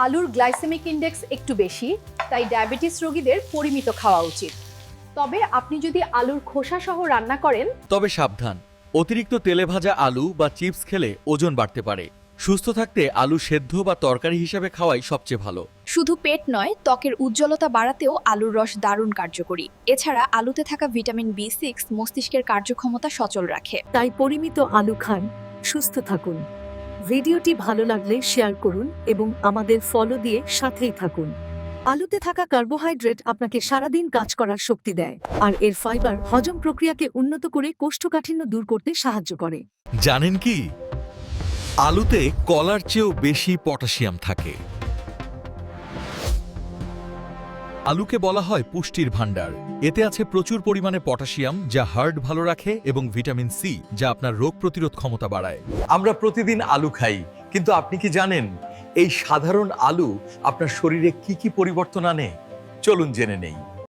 আলুর glycaemic index একটু বেশি, তাই ডায়াবেটিস রোগীদের পরিমিত খাওয়া উচিত। তবে আপনি যদি আলুর খোসা সহ রান্না করেন তবে সাবধান, অতিরিক্ত তেলে ভাজা আলু বা চিপস খেলে ওজন বাড়তে পারে। সুস্থ থাকতে আলু সেদ্ধ বা তরকারি হিসেবে খাওয়াই সবচেয়ে ভালো। শুধু পেট নয়, ত্বকের উজ্জ্বলতা বাড়াতেও আলুর রস দারুণ কার্যকরী। এছাড়া আলুতে থাকা ভিটামিন B6 মস্তিষ্কের কার্যক্ষমতা সচল রাখে। তাই পরিমিত আলু খান, সুস্থ থাকুন। ভিডিওটি ভালো লাগলে শেয়ার করুন এবং আমাদের ফলো দিয়ে সাথেই থাকুন। আলুতে থাকা কার্বোহাইড্রেট আপনাকে সারাদিন কাজ করার শক্তি দেয়, আর এর ফাইবার হজম প্রক্রিয়াকে উন্নত করে কোষ্ঠকাঠিন্য দূর করতে সাহায্য করে। জানেন কি, আলুতে কলার চেয়েও বেশি পটাশিয়াম থাকে। আলুকে বলা হয় পুষ্টির ভাণ্ডার। এতে আছে প্রচুর পরিমাণে পটাশিয়াম, যা হার্ট ভালো রাখে, এবং ভিটামিন সি, যা আপনার রোগ প্রতিরোধ ক্ষমতা বাড়ায়। আমরা প্রতিদিন আলু খাই, কিন্তু আপনি কি জানেন এই সাধারণ আলু আপনার শরীরে কি কি পরিবর্তন আনে? চলুন জেনে নেই।